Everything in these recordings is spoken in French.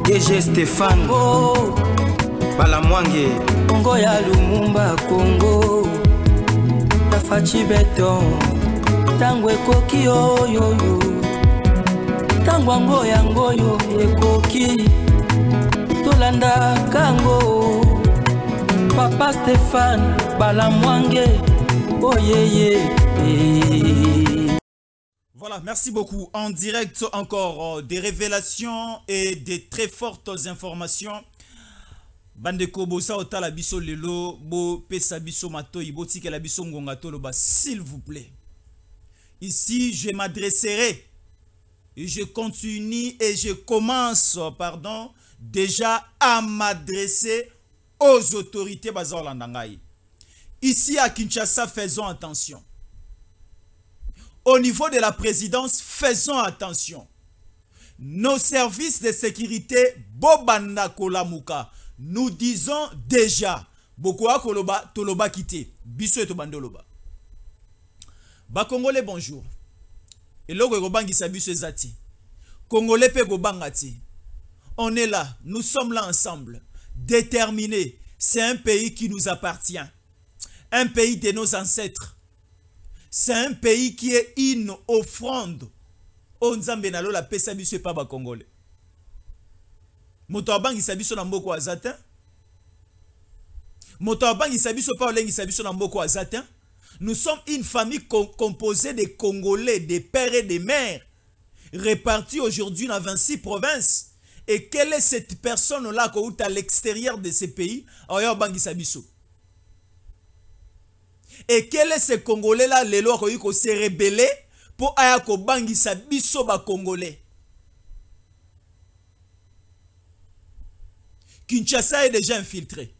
DG Stéphane Balamwange Congo ya Lumumba Congo Tafachi Beton Tango ekoki oyoyo Tango ngoyo ekoki Tolanda kango Papa Stéphane Balamwange Oh yeah. Voilà, merci beaucoup. En direct encore des révélations et des très fortes informations. Bandeko bosa otala biso lelo bo pesa biso matoi bo tikela biso ngonga toloba s'il vous plaît. Ici, je m'adresserai et je continue et je commence, pardon, déjà à m'adresser aux autorités bazaolandangai. Ici à Kinshasa, faisons attention. Au niveau de la présidence, faisons attention. Nos services de sécurité, Bobanda Kolamuka, nous disons déjà, Bokoa Koloba, Toloba Kite, Biso et Tobandoloba. Ba Congolais, bonjour. Et logo Gobangi Sabiso Zati. Congolais pe Gobangati. On est là, nous sommes là ensemble, déterminés. C'est un pays qui nous appartient. Un pays de nos ancêtres. C'est un pays qui est une offrande. On Nzambe na lo la pesa biso pa ba Congolais. Moto abangi sabiso na mboko azatin. Moto abangi sabiso pa olengi sabiso na mboko azatin. Nous sommes une famille composée de Congolais, des pères et des mères, répartis aujourd'hui dans 26 provinces. Et quelle est cette personne-là qui est à l'extérieur de ces pays? Abangi sabiso. Et quel est ce Congolais-là, les lois qui se rebellé pour ayako bangisa biso ba Congolais? Kinshasa est déjà infiltré.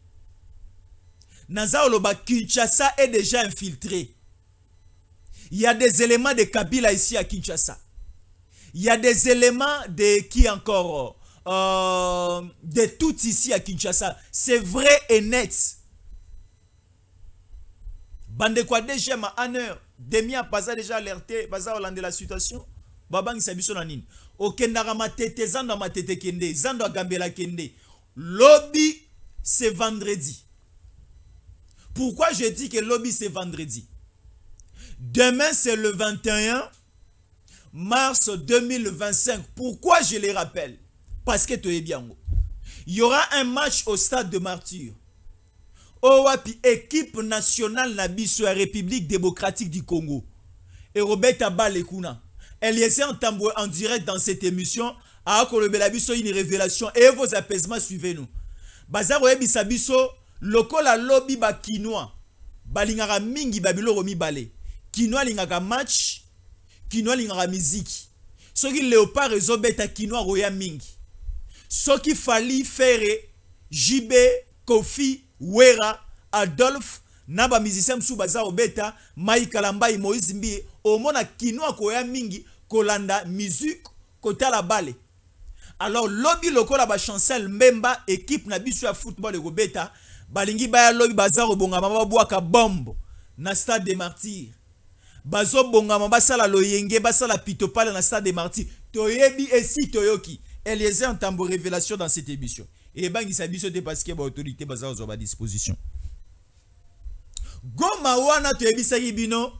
Nazaoloba, Kinshasa est déjà infiltré. Il y a des éléments de Kabila ici à Kinshasa. Il y a des éléments de qui encore de tout ici à Kinshasa. C'est vrai et net. Bande quoi déjà ma honneur demi a pas déjà alerté baza Hollande la situation babang sabiso na nini okendara matete zando matete kende zando gambela kende lobby c'est vendredi. Pourquoi je dis que lobby c'est vendredi? Demain c'est le 21 mars 2025. Pourquoi je les rappelle? Parce que tu es bien. Il y aura un match au stade de Martyrs. Owapi équipe nationale na biso la République démocratique du Congo. Et Robert Abalekuna. Eliezer Ntambwe en direct dans cette émission. A kolobela biso une révélation et vos apaisements suivez-nous. Bazar oyebisa biso lokola lobby ba kinois. Balingaka mingi babilo romi balé. Kinois lingaka match, kinois lingaka musique. Soki Léopard ezobeta kinois roya mingi. Soki fali faire JB Kofi Wera, Adolphe, Naba musicien msou baza obeta, Mai Kalambai, Moïse Mbi, Omona kinoa koya mingi, kolanda musique, kota la bale. Alors, lobby lokola ba chancel Mbemba, équipe na biso ya football et obeta, balingi baya lobby baza obonga mama boaka bombo, na stade des Martyrs. Bazo bonga mama basala loyenge, basala pitopale na stade des Martyrs. Toyebi esi toyoki. Eliezer Ntambo révélation dans cette émission. Et ben, il s'habille de parce que l'autorité est à disposition. Goma wana bino,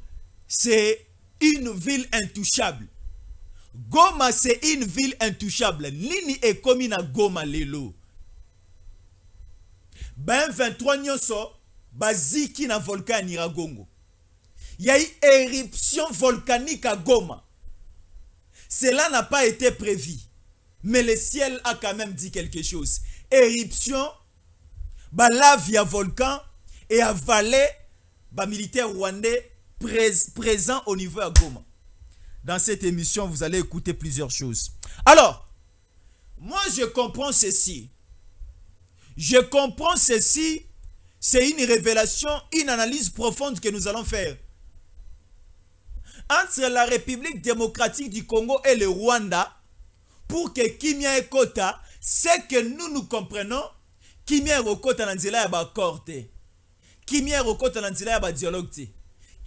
c'est une ville intouchable. Goma, c'est une ville intouchable. Nini est comme na Goma lelo. Ben 23 nyonso, baziki na volcan Niragongo. Il y a eu éruption volcanique à Goma. Cela n'a pas été prévu. Mais le ciel a quand même dit quelque chose. Éruption, lave via volcan et avalé militaire rwandais présent au niveau à Goma. Dans cette émission, vous allez écouter plusieurs choses. Alors, moi je comprends ceci. Je comprends ceci. C'est une révélation, une analyse profonde que nous allons faire. Entre la République démocratique du Congo et le Rwanda, pour que Kimia et Kota, c'est que nous comprenons, Kimia et Kota n'anzela ya ba korte, Kimia et Kota n'anzela ya ba dialogue,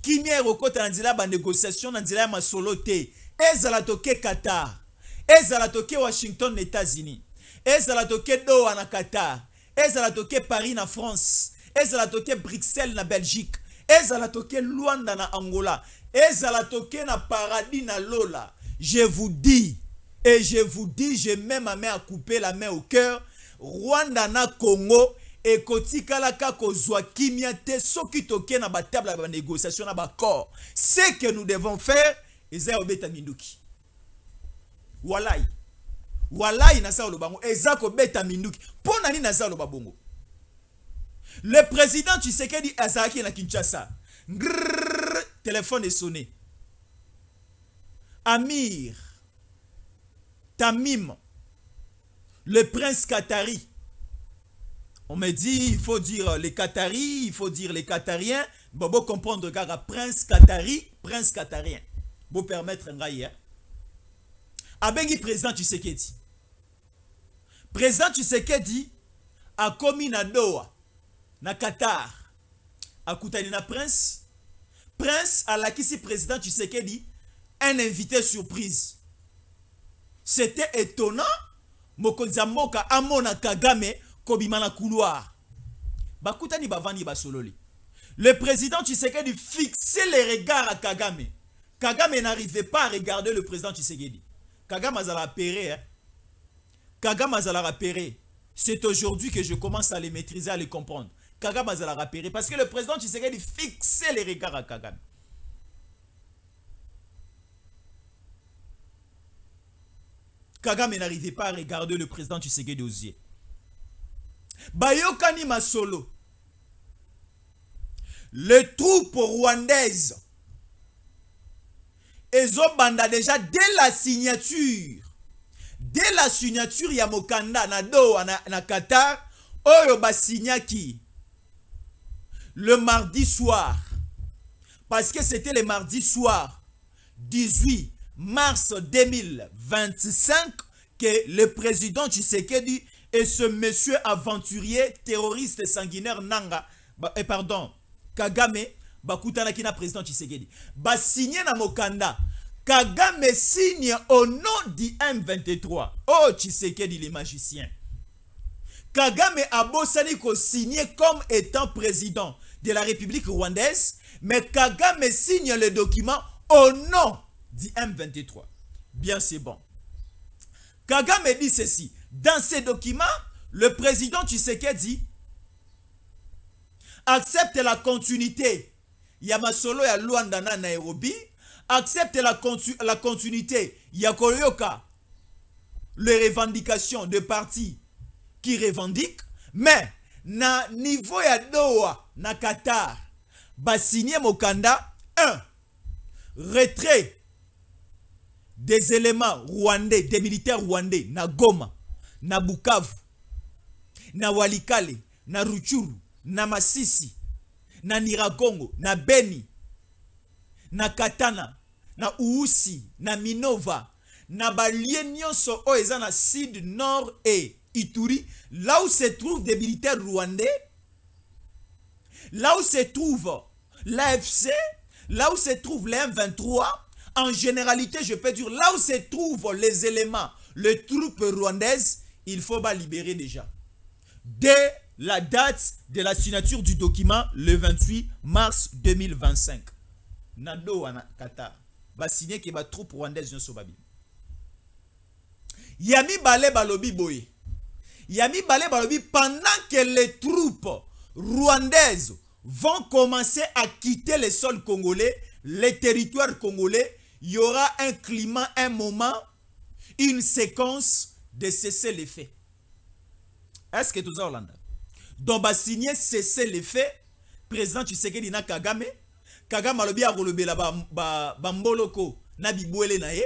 Kimia et Kota n'anzela ya ba négociation, n'anzela ya ma solo te, ezala toke Qatar, ezala toke Washington, États-Unis, ezala toke Doha na Qatar, ezala toke Paris na France, ezala toke Bruxelles na Belgique, ezala toke Luanda na Angola, ezala toke na Paradis na Lola. Je vous dis, et je vous dis, je mets ma main à couper la main au cœur, Rwanda na Congo, et kotikala ka kozwa kimia te soki toke na ba table de négociation na ba corps. Ce que nous devons faire, eza obeta minduki. Walai. Walai na sa lobango, eza ko beta minduki. Pona ni na sa lobabongo. Le président Tshisekedi azaki na Kinshasa. Grrr, téléphone est sonné. Amir Tamim, le prince Qatari. On me dit, il faut dire les Qataris, il faut dire les Qatariens. Bon, bon comprendre, car prince Qatari, prince Qatarien. Bon permettre un raïa. Abengi président Tshisekedi. Président Tshisekedi a commis na Doha, na Qatar. A koutani na prince. Prince a lakisi président Tshisekedi un invité surprise. C'était étonnant. Mokonzi Mboka amona Kagame kobimana couloir. Bakutani bavani basololi. Le président Tshisekedi fixait les regards à Kagame. Kagame n'arrivait pas à regarder le président Tshisekedi. Kagame a repéré. Hein? Kagame a repéré. C'est aujourd'hui que je commence à les maîtriser, à les comprendre. Kagame a repéré. Parce que le président Tshisekedi fixait les regards à Kagame. Kagame n'arrivait pas à regarder le président Tshisekedi aux yeux. Bayokani Masolo. Les troupes rwandaises. Elles ont banda déjà dès la signature. Dès la signature, Yamokanda, na Doha, na Qatar. Oyo ba signaki. Le mardi soir. Parce que c'était le mardi soir. 18 mars 2025 que le président Tshisekedi et ce monsieur aventurier terroriste sanguinaire Nanga Kagame bakutana kina président Tshisekedi ba signé na Mokanda. Kagame signe au nom du M23. Oh Tshisekedi le magicien. Kagame a bossani ko signé comme étant président de la République rwandaise, mais Kagame signe le document au nom du M23. Bien, c'est bon. Kagame dit ceci. Dans ces documents, le président Tshisekedi accepte la continuité. Yamasolo ya Luanda na Nairobi. Accepte la continuité. Yakoyoka. Les revendications de partis qui revendiquent. Mais, na niveau ya Doha, na Qatar, ba signé Mokanda, 1. Retrait des éléments rwandais, des militaires rwandais, na Goma, na Bukavu, na Walikale, na Ruchuru, na Masisi, na Niragongo, na Beni, na Katana, na Uusi, na Minova, na balie nyonso oeza na Sud, Nord et Ituri, là où se trouvent des militaires rwandais, là où se trouve l'AFC, là où se trouve les M23, en généralité, je peux dire, là où se trouvent les éléments, les troupes rwandaises, il faut pas libérer déjà. Dès la date de la signature du document, le 28 mars 2025. Nado en Qatar va signer que les troupes rwandaises ne sont pas bien. Yami Balé Balobi Boye. Yami Balé Balobi, pendant que les troupes rwandaises vont commencer à quitter le sol congolais, les territoires congolais, il y aura un climat, un moment, une séquence de cesser les faits. Est-ce que tout ça, Hollande? Donc, va signer cesser les faits, président Tshisekedi na Kagame, Kagame alobi a relevé la bamboloko na bibouele na ye,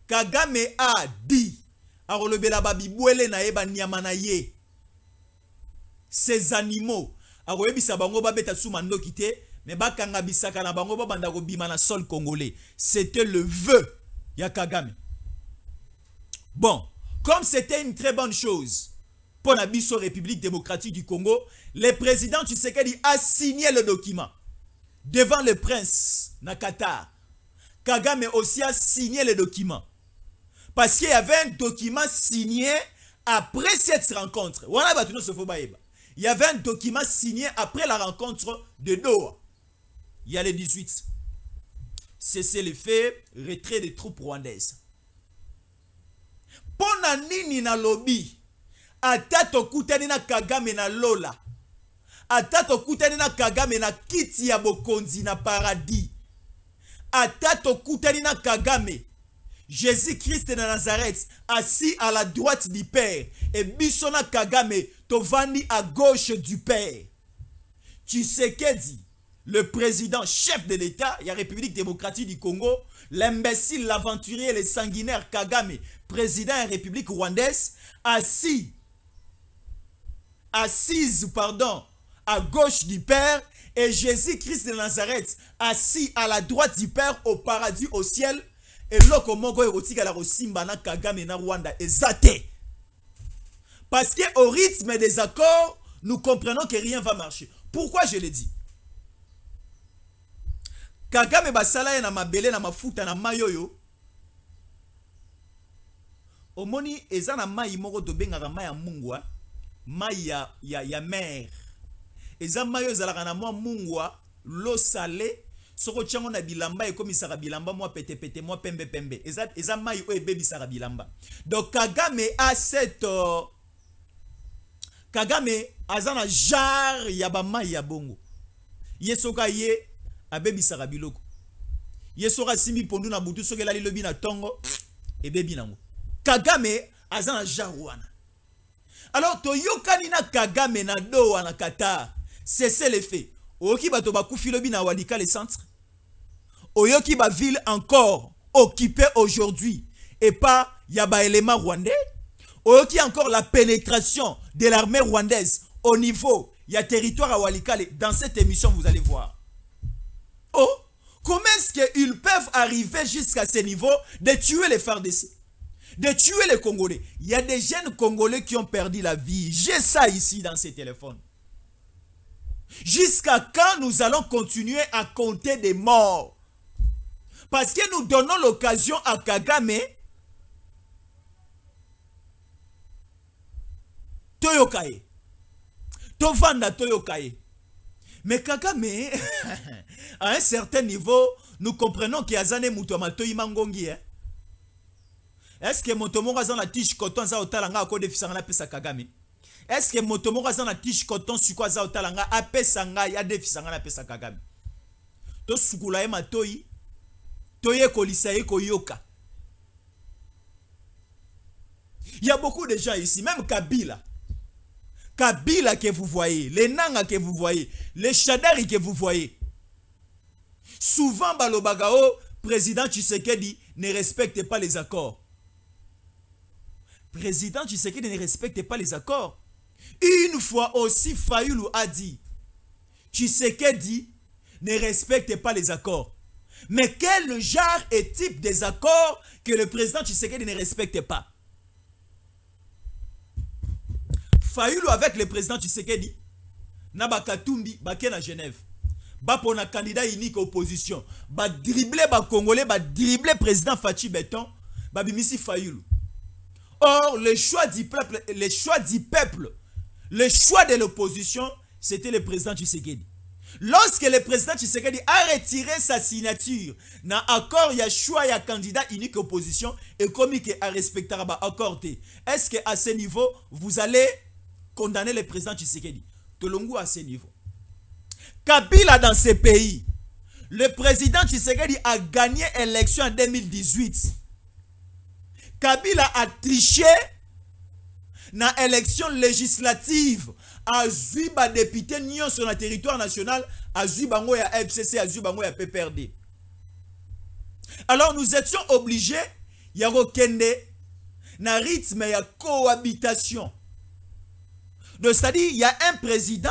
Kagame a dit a relevé la bibouele na ye ba nyama na ye. Ces animaux, a relevé sa bango ba beta sou mando kite, mais ba kanga bisaka na bango ba banda ko bima na sol congolais. C'était le vœu ya Kagame. Bon, comme c'était une très bonne chose pour la République démocratique du Congo, le président Tshisekedi a signé le document devant le prince na Qatar. Kagame aussi a signé le document. Parce qu'il y avait un document signé Après cette rencontre, il y avait un document signé après la rencontre de Doha. Il y a les 18. C'est le fait, retrait des troupes rwandaises. Pona nini na lobby, atato kutani na Kagame na Lola, atato kutani na Kagame na kiti ya bokonzi na paradis, atato kutani na Kagame, Jésus-Christ de Nazareth, assis à la droite du Père, et Bissona Kagame, tovani à gauche du Père. Tshisekedi, le président chef de l'État, il y a République démocratique du Congo, l'imbécile, l'aventurier, le sanguinaire Kagame, président de la République rwandaise, assise, à gauche du Père, et Jésus-Christ de Nazareth, assis à la droite du Père, au paradis, au ciel, et loko moko erotika la rosimba na Kagame na Rwanda ezate. Parce que au rythme des accords, nous comprenons que rien va marcher. Pourquoi je le dis? Kagame basala na mabele na mafuta na mayoyo. Omoni eza na mai moko to benga mai ya mungwa, mai ya mer. Eza mayo ezalaka na mwa mungwa, l'eau salée. Soko tchango na bilamba et comme isara bilamba moi pete moi pembe eza mai o ebebi sara bilamba. Donc Kagame a cette Kagame azana jar ya ba mai ya bongo. Yesoka ye abebi sara biloko. Yesoka simi pondu na butu soke la lilobi na tongo ebebi nango. Kagame azana jar wana. Alors to yokani na Kagame na Doha na Qatar, c'est le fait. Oki bato bakufi lobi na Walika le centre. Oyoki ba ville encore occupée aujourd'hui et pas yaba élément rwandais. Oyoki encore la pénétration de l'armée rwandaise au niveau ya territoire à Walikale. Dans cette émission vous allez voir. Oh, comment est-ce qu'ils peuvent arriver jusqu'à ce niveau de tuer les FARDC, de tuer les Congolais? Il y a des jeunes Congolais qui ont perdu la vie. J'ai ça ici dans ces téléphones. Jusqu'à quand nous allons continuer à compter des morts? Parce que nous donnons l'occasion à Kagame Toyokaye. Tovanda Toyokaye. Mais Kagame, à un certain niveau, nous comprenons qu'il y a Zane Moutoma Toyimangongi. Est-ce que Motomo Zan la tige coton za otalanga ko defisanga pesa Kagame? Est-ce que Motomo Zan la tige coton sukwa za otalanga apesanga ya defisanga na pesa Kagame? To sukula ema toyi toye kolisa ye koyoka. Il y a beaucoup de gens ici, même Kabila. Kabila que vous voyez, les Nanga que vous voyez, les Chadari que vous voyez. Souvent, Balobagao, président Tshisekedi ne respecte pas les accords. Président Tshisekedi ne respecte pas les accords. Une fois aussi, Fayulu a dit, Tshisekedi ne respecte pas les accords. Mais quel genre et type des accords que le président Tshisekedi ne respecte pas? Fayulu avec le président Tshisekedi, Naba Katumbi, Baké na Genève. Ba pour un candidat unique opposition. Ba dribbler ba Congolais, ba dribbler président Fachi Beton, ba bimisi Fayulu. Or, le choix du peuple, le choix de l'opposition, c'était le président Tshisekedi. Lorsque le président Tshisekedi a retiré sa signature dans l'accord, il y a choix, il y a candidat unique opposition et comme il a respecté l'accord. Est-ce qu'à ce niveau, vous allez condamner le président Tshisekedi? Tolongo à ce niveau. Kabila dans ce pays, le président Tshisekedi a gagné l'élection en 2018. Kabila a triché dans l'élection législative. A Zuba député Nyon sur le territoire national, a Zubango ya FCC, a Zubango ya PPRD. Alors nous étions obligés, il y a Rokende, na rythme ya cohabitation. Donc c'est-à-dire, il y a un président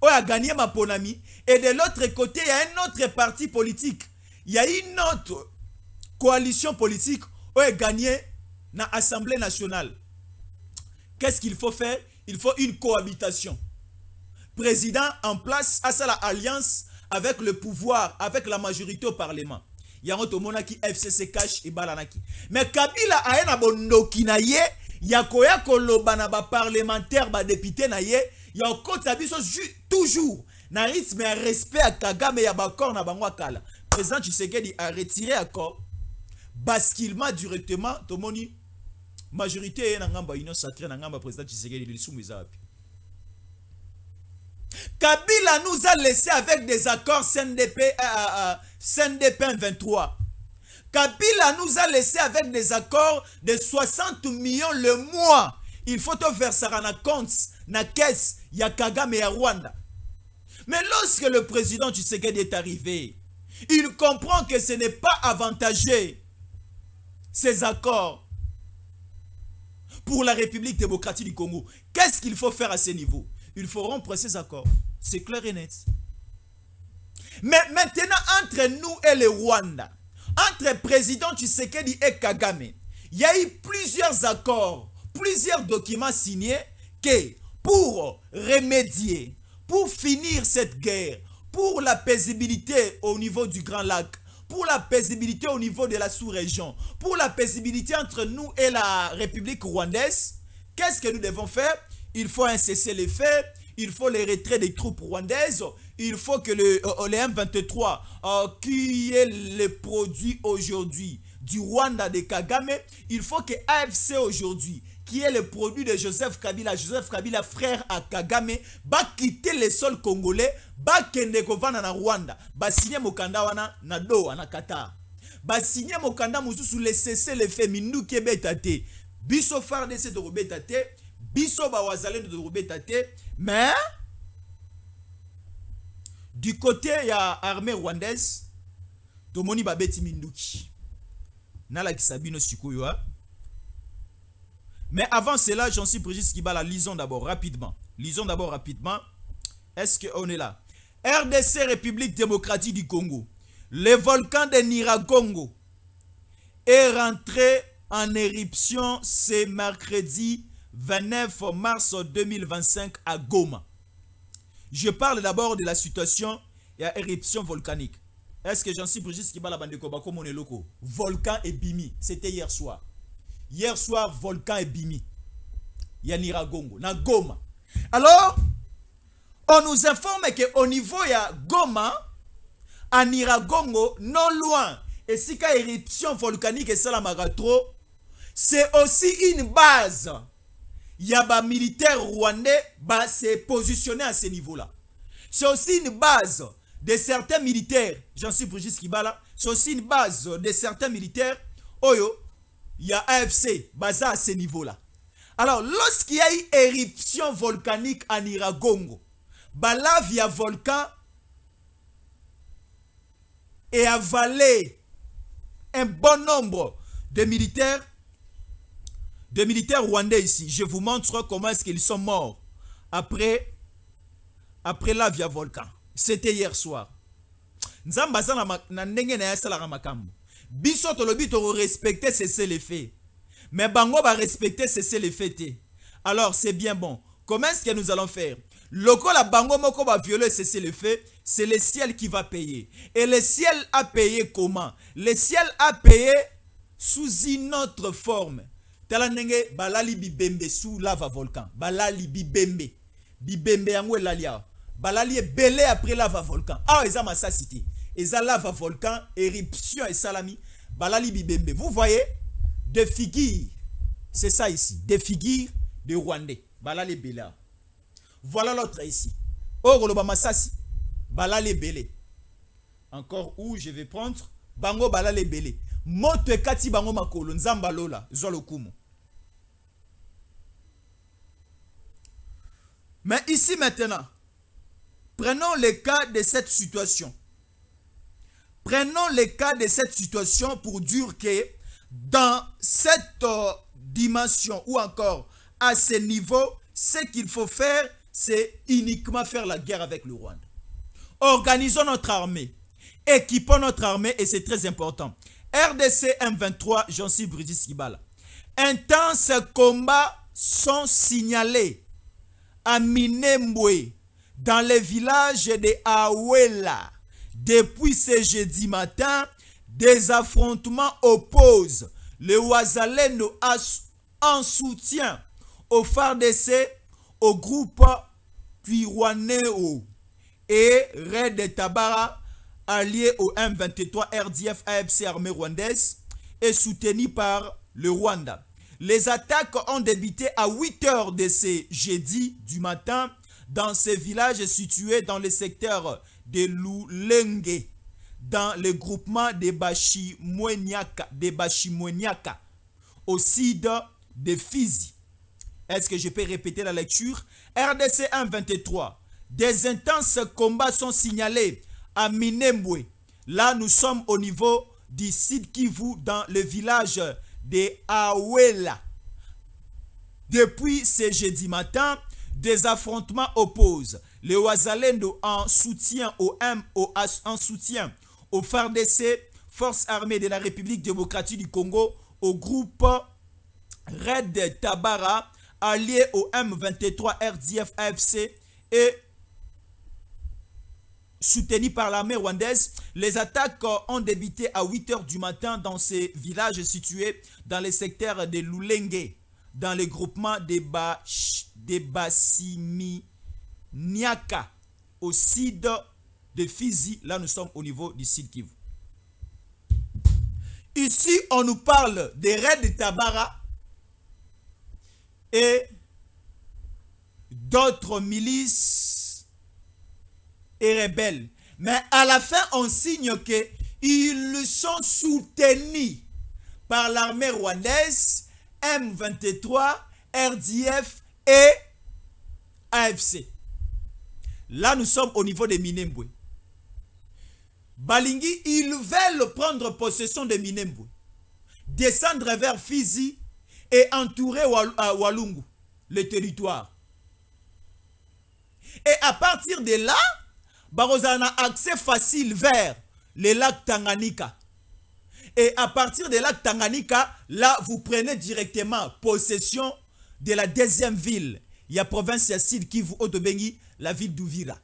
qui a gagné ma ponami, et de l'autre côté, il y a un autre parti politique. Il y a une autre coalition politique qui a gagné dans l'Assemblée nationale. Qu'est-ce qu'il faut faire? Il faut une cohabitation. Président en place à ça l'alliance avec le pouvoir, avec la majorité au Parlement. yango tomonaki FCC cash ebalanaki. Mais Kabila aye na bondoki na ye ya koya koloba na ba parlementaire ba député na ye ya okota biso toujours na rythme ya respect à Kagame ya bakor na bango kala. Président Tshisekedi a retiré accord basculement directement tomoni majorité na ngamba union sacrée na ngamba président Tshisekedi lisumu izapi. Kabila nous a laissé avec des accords CNDP 23. Kabila nous a laissé avec des accords de 60 millions le mois. Il faut te verser na compte, na caisse, ya Kagame ya Rwanda. Mais lorsque le président Tshisekedi est arrivé, il comprend que ce n'est pas avantageux ces accords pour la République démocratique du Congo. Qu'est-ce qu'il faut faire à ce niveau? Il faut rompre ces accords. C'est clair et net. Mais maintenant, entre nous et le Rwanda, entre président Tshisekedi et Kagame, il y a eu plusieurs accords, plusieurs documents signés que pour remédier, pour finir cette guerre, pour la paisibilité au niveau du Grand Lac, pour la paisibilité au niveau de la sous-région, pour la paisibilité entre nous et la République rwandaise, qu'est-ce que nous devons faire? Il faut un cessez-le-feu, il faut le retrait des troupes rwandaises, il faut que le M23, qui est le produit aujourd'hui du Rwanda de Kagame, il faut que AFC aujourd'hui, qui est le produit de Joseph Kabila, frère à Kagame, va quitter le sol congolais, va kende kovana na Rwanda, va signer mokanda wana na Doha na Qatar, va signer mokanda mususu le cessez-le-feu mindu kebetate, biso FARDC de robetate, biso ba wazalendo de robetate, mais du côté ya armée rwandaise, tomoni babeti minduki, nala kisabino sikoyo. Mais avant cela, j'en suis Brigitte Kibala, lisons d'abord rapidement. Lisons d'abord rapidement. Est-ce qu'on est là? RDC, République démocratique du Congo. Le volcan de Nyiragongo est rentré en éruption ce mercredi 29 mars 2025 à Goma. Je parle d'abord de la situation et à éruption volcanique. Est-ce que j'en suis Brigitte Kibala Bandeko comme on est loco? Volcan et Bimi, c'était hier soir. Hier soir, volcan et Bimi. Il y a Nyiragongo, na Goma. Alors, on nous informe qu'au niveau il y a Goma, à Nyiragongo, non loin, et si qu'il y a éruption volcanique et ça la magatro, c'est aussi une base. Il y a des militaires rwandais qui s'est positionné à ce niveau-là. C'est aussi une base de certains militaires, j'en suis Brigitte Kibala, c'est aussi une base de certains militaires, Oyo, il y a AFC, basé à ce niveau-là. Alors, lorsqu'il y a eu éruption volcanique à Nyiragongo, la via volcan et avalé un bon nombre de militaires rwandais ici. Je vous montre comment est-ce qu'ils sont morts après la via volcan. C'était hier soir. Nzambaza na ndenge na yasala makambo. Biso tolobi to respecter cessez-le-feu. Mais bango va respecter cessez-le-feu. Alors c'est bien bon. Comment est-ce que nous allons faire? Loko la bango moko va violer cessez-le-feu, c'est le ciel qui va payer. Et le ciel a payé comment? Le ciel a payé sous une autre forme. Talanenge balali bibembe sous lava volcan. Balali bibembe. Bibembe yango elalia. Balali est belé après lava volcan. Ah, ils ont ma cité. Ils ont lava volcan, éruption et salami. Balali bibembe. Vous voyez, des figures. C'est ça ici. Des figures de Rwandais. Balali bela. Voilà l'autre ici. Oh, Roloba Massasi. Balali belé. Encore où je vais prendre. Bango balali belé. Moto kati bango makolo. Nzamba lola. Zolokumo. Mais ici maintenant. Prenons le cas de cette situation. Prenons le cas de cette situation pour dire que dans cette dimension ou encore à ce niveau, ce qu'il faut faire, c'est uniquement faire la guerre avec le Rwanda. Organisons notre armée. Équipons notre armée et c'est très important. RDC M23, j'en suis Brigitte Kibala. Intenses combats sont signalés à Minembwe, dans les villages de Awela. Depuis ce jeudi matin, Des affrontements opposent le Wazalendo en soutien au FARDC, au groupe Twirwaneho et Red Tabara, allié au M23 RDF AFC armée rwandaise et soutenu par le Rwanda. Les attaques ont débuté à 8 h de ce jeudi du matin dans ces villages situés dans le secteur de Lulenge, dans le groupement de Bashimweniaka, au sud de Fizi. Est-ce que je peux répéter la lecture? RDC 1-23. Des intenses combats sont signalés à Minembwe. Là, nous sommes au niveau du Sud Kivu, dans le village de Awela. Depuis ce jeudi matin, des affrontements opposent les Wazalendo en soutien au FARDC, Forces armées de la République démocratique du Congo, au groupe Red Tabara, allié au M23 RDF AFC et soutenu par l'armée rwandaise. Les attaques ont débuté à 8 h du matin dans ces villages situés dans les secteurs de Lulenge, dans le groupement de Bashimweniaka, au sud de Fizi. Là, nous sommes au niveau du Sud Kivu. Ici, on nous parle des Red Tabara et d'autres milices et rebelles. Mais à la fin, on signe qu'ils sont soutenus par l'armée rwandaise, M23, RDF et AFC. Là, nous sommes au niveau de Minembwe. Balingi, ils veulent prendre possession de Minembwe, descendre vers Fizi et entourer Walungu, le territoire. Et à partir de là, Barozana a accès facile vers le lac Tanganyika. Et à partir de lac Tanganyika, là, vous prenez directement possession de la deuxième ville. Il y a province Sud Kivu Otobengi, la ville d'Uvira.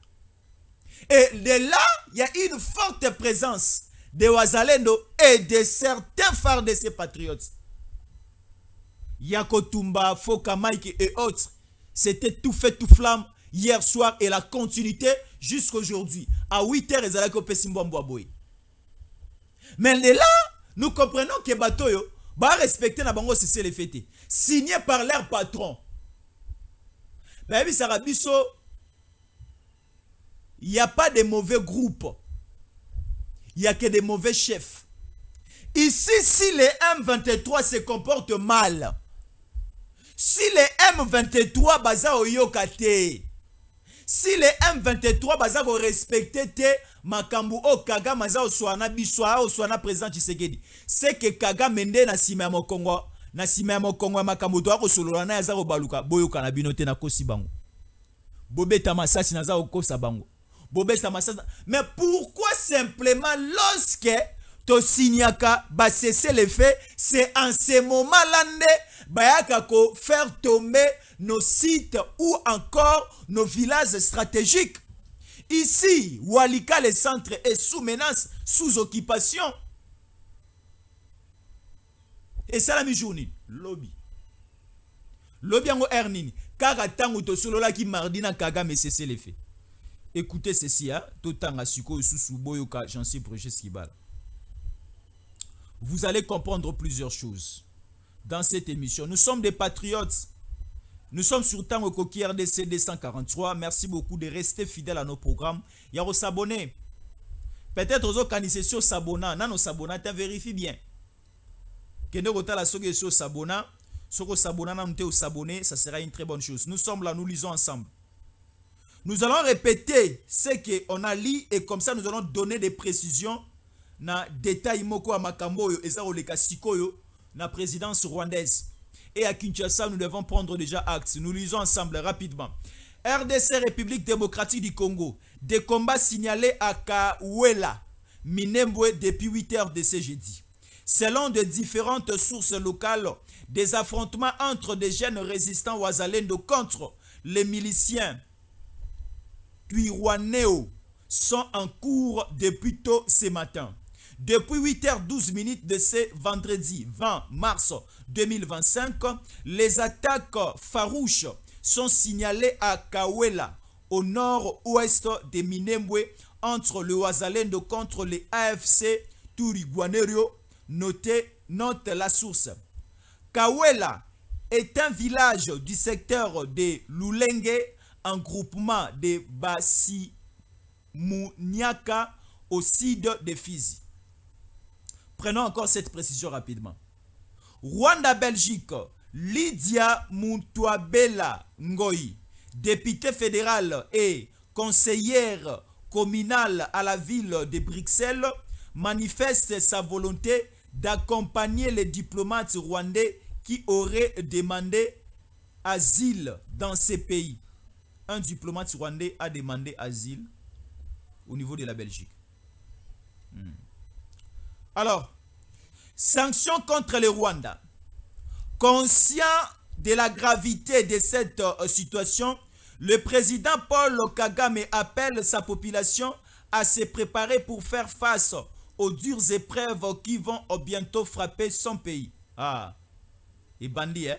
Et de là, il y a une forte présence de Wazalendo et de certains phares de ces patriotes. Yakotumba, Foka Mike et autres. C'était tout fait, tout flamme hier soir et la continuité jusqu'aujourd'hui. À 8 h, ils allaient couper Simbouamboaboy. Mais de là, nous comprenons que Batoyo va respecter la bango c'est les fêtés. Signé par leur patron. Mais Sarabiso, il n'y a pas de mauvais groupes. Il n'y a que des mauvais chefs. Ici, si les M23 se comportent mal, si les M23 baza oyokate, si les M23 baza ko respecter te makambu o Kaga maza oswana biswa oswana président Tshisekedi, c'est que Kaga mende na sima ya Mokongo, na sima ya Mokongo makambu to akosolola na yaza ko baluka boyoka na bino te na kosi bango. Bobeta masasi naza okosa bango. Mais pourquoi simplement lorsque to signaka ba cesser les faits, c'est en ce moment-là bayaka ko faire tomber nos sites ou encore nos villages stratégiques. Ici, Walika, le centre est sous menace, sous occupation. Et ça la mi-journée, lobby. Lobby en ernini. Kaka tango to solola ki mardi na Kaga me cesser les faits. Écoutez ceci, Totanga Suko Susu Boyoka, j'en sais projet Skibala. Vous allez comprendre plusieurs choses dans cette émission. Nous sommes des patriotes. Nous sommes sur Tango Koki RDC 243. Merci beaucoup de rester fidèles à nos programmes. Il y a aux s'abonner. Peut-être aux autres canissés sur s'abonner. Non, nos s'abonner, tu vérifies bien. Que nous avons la sogue sur s'abonner. Sur s'abonner, nous s'abonner, ça sera une très bonne chose. Nous sommes là, nous lisons ensemble. Nous allons répéter ce qu'on a lu et comme ça nous allons donner des précisions na détail moko à Makambo et ça oleka sikoyo na présidence rwandaise. Et à Kinshasa, nous devons prendre déjà acte. Nous lisons ensemble rapidement. RDC, République démocratique du Congo. Des combats signalés à Kawela, Minembwe depuis 8 h de ce jeudi. Selon de différentes sources locales, des affrontements entre des jeunes résistants Wazalendo contre les miliciens Twirwaneho sont en cours depuis tôt ce matin. Depuis 8h12 de ce vendredi 20 mars 2025, les attaques farouches sont signalées à Kawela, au nord-ouest de Minembwe, entre le Wazalendo contre les AFC Turiguanerio. Note la source. Kawela est un village du secteur de Lulenge, un groupement de Basimuniaka au sud de Fizi. Prenons encore cette précision rapidement. Rwanda-Belgique, Lydia Muntwabela Ngoyi, députée fédérale et conseillère communale à la ville de Bruxelles, manifeste sa volonté d'accompagner les diplomates rwandais qui auraient demandé asile dans ces pays. Un diplomate rwandais a demandé asile au niveau de la Belgique. Alors, sanctions contre le Rwanda. Conscient de la gravité de cette situation, le président Paul Kagame appelle sa population à se préparer pour faire face aux dures épreuves qui vont bientôt frapper son pays. Ah, et bandit, hein?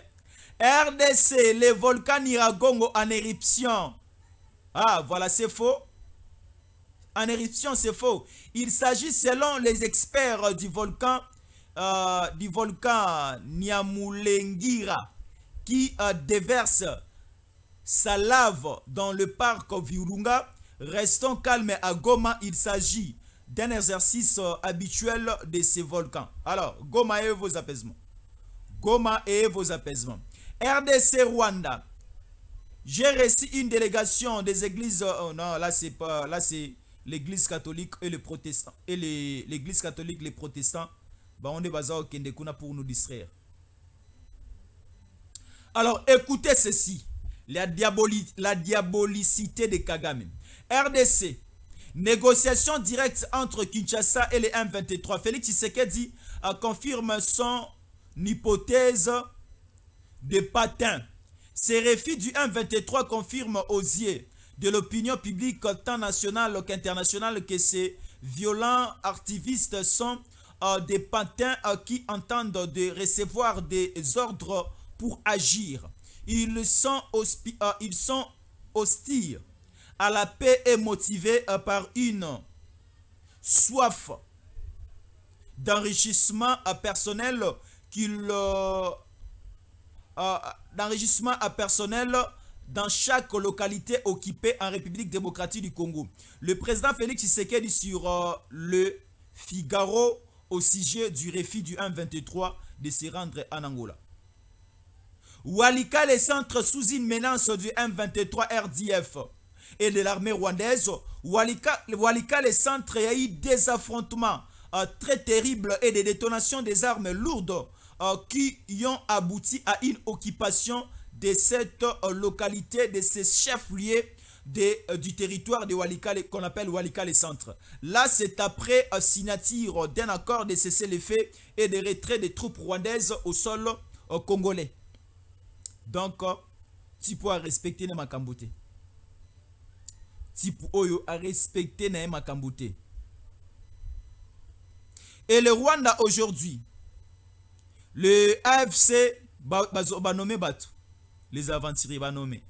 RDC, les volcans Nyiragongo en éruption. Ah, voilà, c'est faux. En éruption, c'est faux. Il s'agit, selon les experts du volcan Nyamulengira, qui déverse sa lave dans le parc Virunga. Restons calmes à Goma, il s'agit d'un exercice habituel de ces volcans. Alors, Goma et vos apaisements. Goma et vos apaisements. RDC Rwanda. J'ai reçu une délégation des églises. Non, là c'est pas. Là c'est l'église catholique et les protestants. Et l'église catholique, les protestants. Bah, on est basé au Kendekuna pour nous distraire. Alors, écoutez ceci. La diabolicité de Kagame. RDC. Négociation directe entre Kinshasa et les M23. Félix Tshisekedi confirme son hypothèse de patin. Ces refus du M23 confirment aux yeux de l'opinion publique tant nationale qu'internationale que ces violents activistes sont des patins qui entendent de recevoir des ordres pour agir. Ils sont hostiles à la paix et motivés par une soif d'enrichissement personnel dans chaque localité occupée en République démocratique du Congo. Le président Félix Tshisekedi sur le Figaro au sujet du refus du M23 de se rendre en Angola. Walikale centre sous une menace du M23 RDF et de l'armée rwandaise. Walikale centre a eu des affrontements très terribles et des détonations des armes lourdes qui ont abouti à une occupation de cette localité, de ces chefs-lieux du territoire de Walikale qu'on appelle Walikale centre. Là, c'est après signature d'un accord de cessez-le-feu et de retrait des troupes rwandaises au sol congolais. Donc, Tipo a respecté ma Makambouté. Tipo Oyo a respecté na Makambouté. Et le Rwanda aujourd'hui, le AFC va nommer Batu. Les aventuriers va nommer.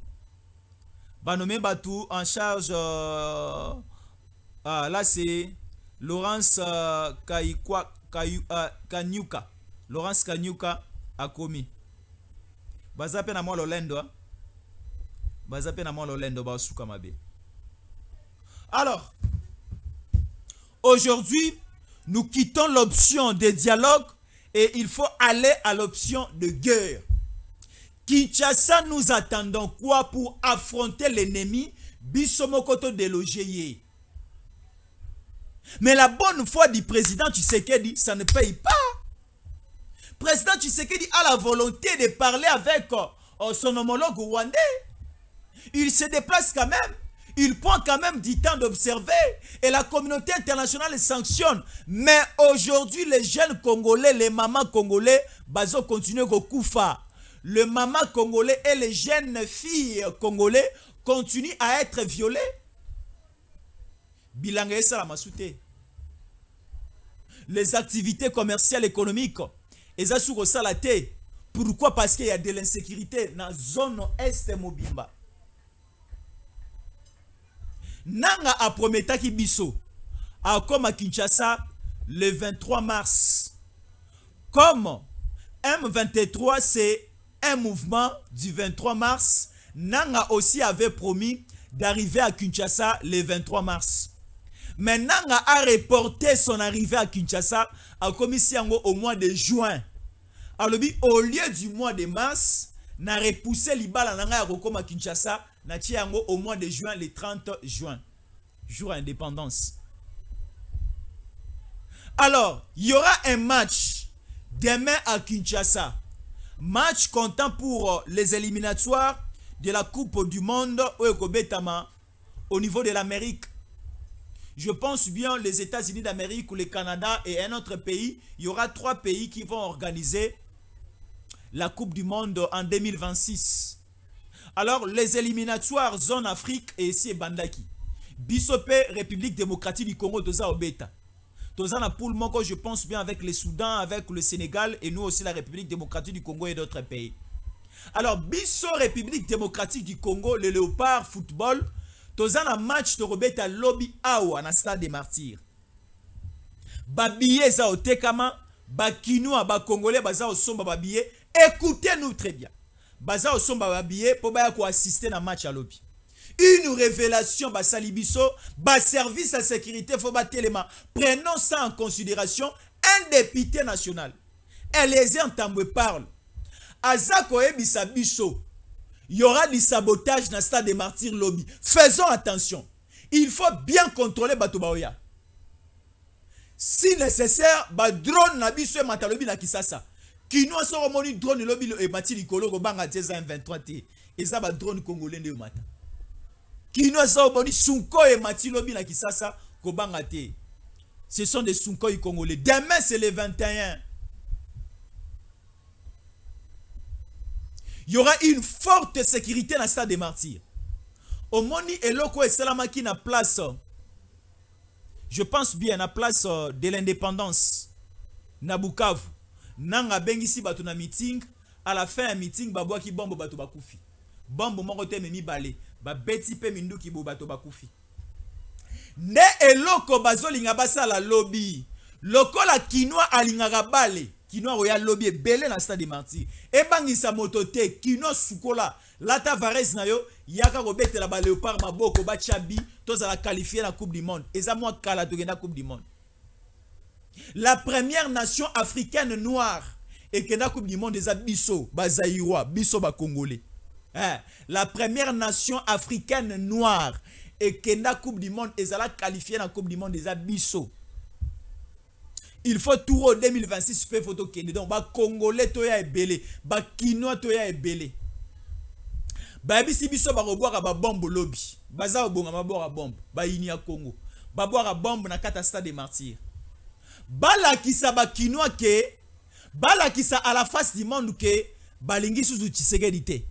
Va nommer Batu en charge. Là c'est Laurence Kanyuka. Laurence Kanyuka a commis. Bazape na moi Lolendo. Bazape na moi Lolendo ba suka mabe. Alors, aujourd'hui, nous quittons l'option de dialogue et il faut aller à l'option de guerre. Kinshasa, nous attendons quoi pour affronter l'ennemi? Bisomokoto délogé. Mais la bonne foi du président Tshisekedi, ça ne paye pas. Président Tshisekedi a la volonté de parler avec son homologue rwandais. Il se déplace quand même. Il prend quand même du temps d'observer. Et la communauté internationale sanctionne. Mais aujourd'hui, les jeunes Congolais, les mamans Congolais, bazo continuent au Koufa. Le maman Congolais et les jeunes filles Congolais continuent à être violés. Bilanga esa la masute. les activités commerciales économiques. Et ça sur ça la thé. Pourquoi? Parce qu'il y a de l'insécurité dans la zone est mobimba. Nanga a prometaki biso a comme à Kinshasa le 23 mars. Comme M23 c'est un mouvement du 23 mars, Nanga aussi avait promis d'arriver à Kinshasa le 23 mars. Mais Nanga a reporté son arrivée à Kinshasa à Comisiango au mois de juin. Alors, au lieu du mois de mars, na repoussé l'Ibala Nanga à Kinshasa, na tiango au mois de juin, le 30 juin, jour d'indépendance. Alors, il y aura un match demain à Kinshasa. Match comptant pour les éliminatoires de la Coupe du Monde au niveau de l'Amérique. Je pense bien les États-Unis d'Amérique ou le Canada et un autre pays. Il y aura 3 pays qui vont organiser la Coupe du Monde en 2026. Alors, les éliminatoires zone Afrique et ici Bandaki. Bissopé, République démocratique du Congo, Toza Obeta. Toza na poule moko, je pense bien avec le Soudan, avec le Sénégal et nous aussi la République démocratique du Congo et d'autres pays. Alors, Bisso République démocratique du Congo, le Léopard football, Toza na match de Robeta lobby awa na stade des martyrs. Babiye za otekama, ba Kinois, ba Congolais, baza osomba babiye. Écoutez-nous très bien. Baza osomba babiye pour ba ko assister na match à lobby. Une révélation, ba salibiso, ba service à sécurité, faut ba téléma. Prenons ça en considération. Un député national, Eliezer Tambwe parle. Azako ebisa biso. Il y aura du sabotage dans le stade des martyrs lobby. Faisons attention. Il faut bien contrôler Batobaoya. Si nécessaire, ba drone na biso matalobi na Kisasa. Kinois so moni drone lobby e mati likolo ko banga teza M23 te. Eza ba drone congolais nde mata. Kinois so moni sunko e mati lobby na Kisasa ko banga te. Ce sont des sunkoi congolais. Demain c'est le 21. Il y aura une forte sécurité dans le stade des martyrs. Au moni eloko et salamaki na place. Je pense bien na place de l'indépendance. Na Bukavu. Nanga bengisi batu na meeting. À la fin du meeting, babwa ki bombo batu bakufi. Bombo moko te memi bale. Ba beti pe mindu ki bo batu bakufi. Ne eloko bazolinga basa la lobby. Lokola Kinois alingaka bale. Kinois roya lobby e belé na stade des martyrs. E bangisa motote Kinois sukola. Lata Varese na yo yaka ko betela ba Léopard maboko ba chabi toza la qualifier la Coupe du Monde. Eza moi kala to gena Coupe du Monde. La première nation africaine noire et que la Coupe du Monde eza biso ba Zaïrois, biso ba Congolais. La première nation africaine noire et que la Coupe du Monde eza la qualifier la Coupe du Monde eza biso. Il faut tout au 2026 super photo kende donc ba Congolais toya ebele, ba Kinois toya ebele. Ba bisi biso ba roboaka ba bombe lobby. Baza obonga mabora bombe, ba ini ya Congo. Ba boira bombe na kata stade des martyrs. Bala kisa ba Kinois ke, bala kisa à la face du monde ke balingi suzu Tshisekedi te.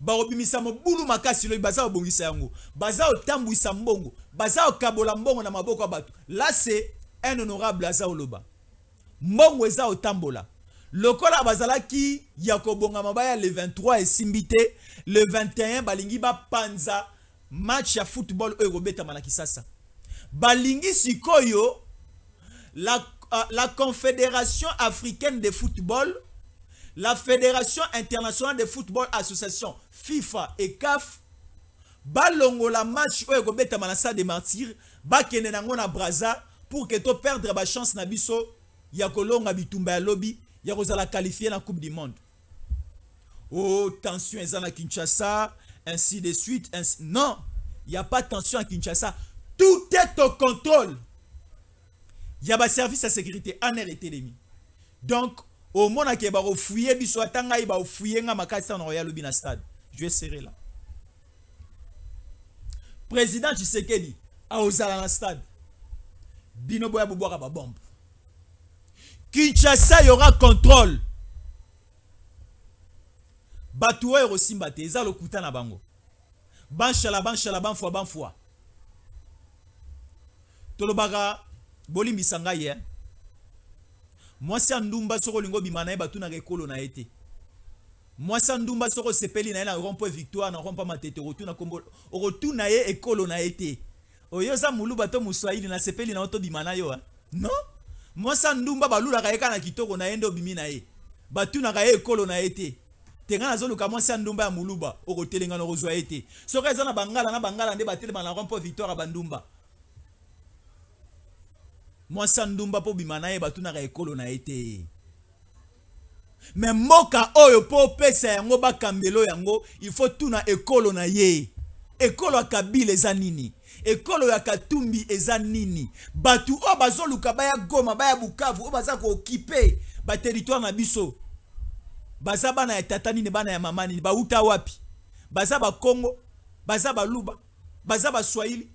Ba obimisa mobulu makasi lo baza obongisa yango. Baza otambwisa mbongo, baza okabola mbongo na maboko ya bato. Là c'est un honorable aza oloba. Mbongo eza otambola. Lokola bazalaki yakobonga mabaya le 23 et simbite, le 21 balingi ba panza match ya football Eurobeta Malakisasa. Balingi sikoyo la Confédération africaine de football, la Fédération internationale de football association FIFA et CAF balongo la match Eurobeta Malasa des martyrs ba kene nango na Braza pour que to perdre ba chance na biso ya kolonga bitumba ya lobby ya kozala qualifier la Coupe du Monde. Oh, tension est à Kinshasa, ainsi de suite. Ainsi... Non, il n'y a pas de tension à Kinshasa. Tout est au contrôle. Il y a un service à sécurité en RTDMI. Donc, au moment où il va fouiller, il va fouiller dans Royal Lobby stade. Je vais serrer là. Président Tshisekedi a osé dans le stade. Bino boya boboira ba bombe. Kinshasa, il y aura contrôle. Batoué Rosimba te, eza lokuta na bango. Banchala, banfwa. Tolobaga, boli misanga ye. Moi si andumba soko lingo bimana e batu na ekolo na été. Moi si andumba soko sepeli na rond-point Victoire na rond-point Matete retour na kombo retour na ekolo na été. Oyo za mulu bato muswahili na sepeli na oto bimana yo non. Moi si andumba balula kaeka na kitoko na endo bimina e. Batu na ekolo na été. Tenga na zoluka moi si andumba ya muluba okotelenga no rozwa été. Soka eza na bangala nde batele na rond-point Victoire bandumba. Moi sandumba po bimana ye batu na ekolo na été. Mais moka oyo po pesa yango ba kambelo yango, il faut tout na ekolo na ye. Ekolo ya Kabila eza nini? Ekolo ya Katumbi eza nini? Batu o bazoluka baya Goma, baya Bukavu, o baza ko occuper ba territoire na biso. Baza bana ya tata nini bana ya mama nini, ba uta wapi? Baza ba Congo, baza ba Luba, baza ba Swahili.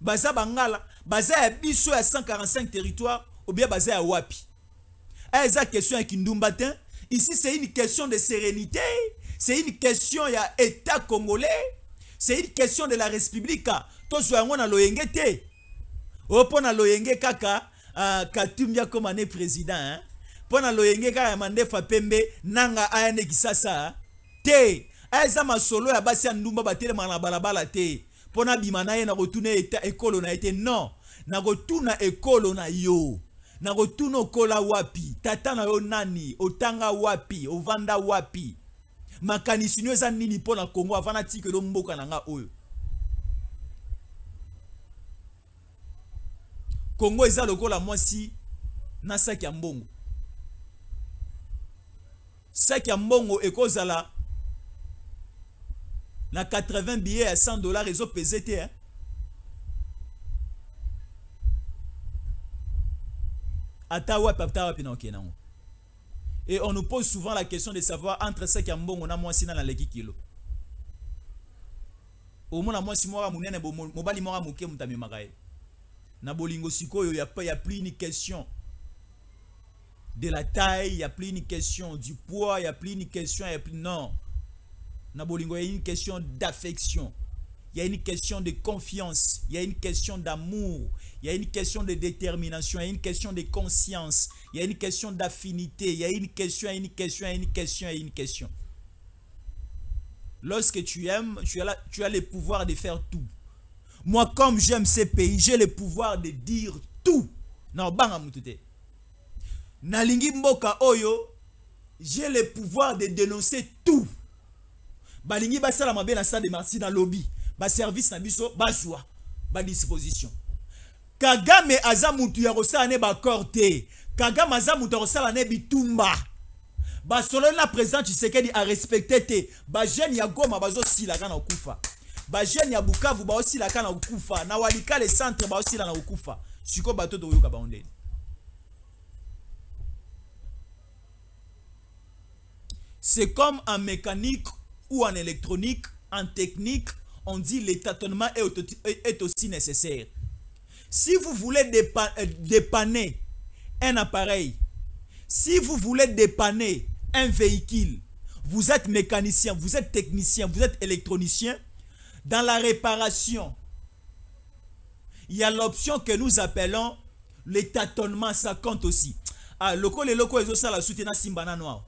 Baza bangala, baza ya biso ya 145 territoires ou bien baza ya wapi. Eza question ya kindumbatin. Ici c'est une question de sérénité, c'est une question ya état congolais, c'est une question de la république. To soyango na loyenge te. Opo na loyenge kaka Katumbi comme ane président hein. Po na loyenge kaka Mandefa Pembe nanga ayane kisasa te. Eza masolo ya basi ya ndumba batele na balabala te. Pona bimana ye na retourner eta ekolo na été non na retourner ekolo na yo na retourner kola wapi tata na yo nani otanga wapi ovanda wapi makanisi nyo eza nini pona Congo avana tikelo mboka na nga oyo Congo eza lokola mwasi na saki ya mbongo saki ya mbongo ekozala na 80 billets à 100 dollars ils ont pesé hein? Et on nous pose souvent la question de savoir entre ce qui est bon on a moins si dans les kilo. Au moins moi si moi munene mobali moi muke mutame magaye. Na bolingo sikoyo y a plus une question de la taille, il y a plus une question du poids, il y a plus une question non. Nabolingo, il y a une question d'affection, il y a une question de confiance, il y a une question d'amour, il y a une question de détermination, il y a une question de conscience, il y a une question d'affinité, il y a une question, il y a une question, il y a une question, il y a une question. Lorsque tu aimes, tu as le pouvoir de faire tout. Moi, comme j'aime ces pays, j'ai le pouvoir de dire tout. Non, banga mutute. Nalingi mboka oyo, j'ai le pouvoir de dénoncer tout. Balingi basala mabe na salle de marché dans lobby ba service na biso bazwa ba disposition Kagame aza mutu ya kosala ne ba korte Kagame aza mutu ya kosala ne bitumba ba solo na président Tshisekedi a respecté te ba jeune ya Goma bazo sila kana okufa ba jeune ya Bukavu ba osila kana okufa na Walikale centre ba osila na okufa siko bato to yoka ba ondeni. C'est comme en mécanique ou en électronique, en technique, on dit le tâtonnement est aussi nécessaire. Si vous voulez dépanner un appareil, si vous voulez dépanner un véhicule, vous êtes mécanicien, vous êtes technicien, vous êtes électronicien, dans la réparation, il y a l'option que nous appelons le tâtonnement, ça compte aussi. Ah, les locaux, ils ont ça la soutenance simbana noir.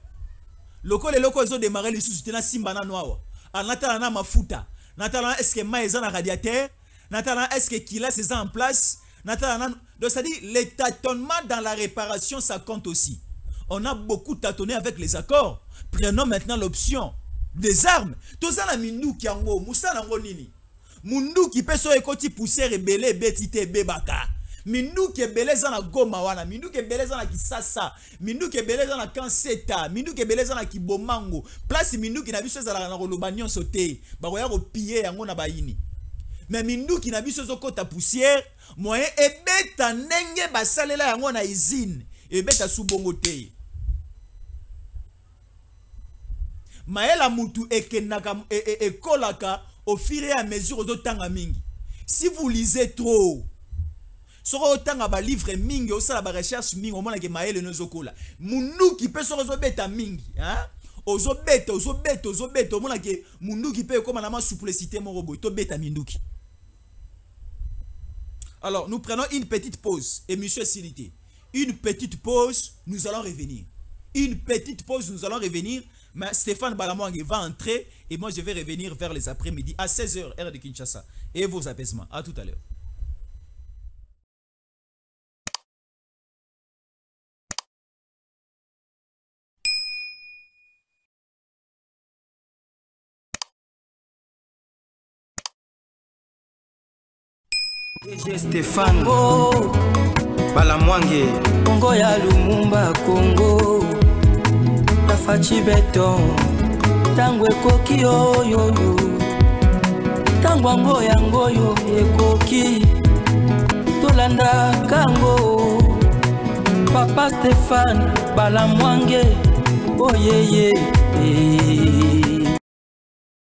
Loko les locaux ils ont démarré les sous-soutenants simbana noir. En attendant mafuta. Natala est-ce que maïs en radiateur? Natala est-ce que qu'il a c'est en place? Natala donc ça dit les tâtonnements dans la réparation ça compte aussi. On a beaucoup tâtonné avec les accords. Prenons maintenant l'option des armes. Tout ça la mindu qui ango musa nango nini. Mundu qui peut so ekoti pousser rebelle betite bebaka. Mindu ke beleza na Goma wana, mindu ke beleza na Kisasa, mindu ke beleza na Kanseta, mindu ke beleza na Kibomango. Place mindu ki na biso ezala na koloba nyonso te, bakoya ko piller yango na bayini. Mais mindu ki na biso zokota poussière, moyen ebeta ndenge basalela yango na usine, ebeta subongo te. Maela mutu ekendaka ekolaka au fur et à mesure ozotanga mingi. Si vous lisez trop, soko otanga ba livre mingi osala ba recherche mingi omona ke maele nozokola mundu ki pe soko zobeta mingi hein ozobeta omona ke mundu ki pe koma na ma souplicité mon robot to beta minduki. Alors nous prenons une petite pause et monsieur Silité Une petite pause, nous allons revenir. Une petite pause, nous allons revenir. Mais Stéphane Balamwangue va entrer et moi je vais revenir vers les après-midi à 16h, heure de Kinshasa. Et vos apaisements. À tout à l'heure. Stéphane Balamwangue Congo ya Lumumba Congo Tafachi beton Tango ekoki yo Tango ango yango yo ekoki Tolanda kango Papa Stéphane Balamwangue Oh yeah yeah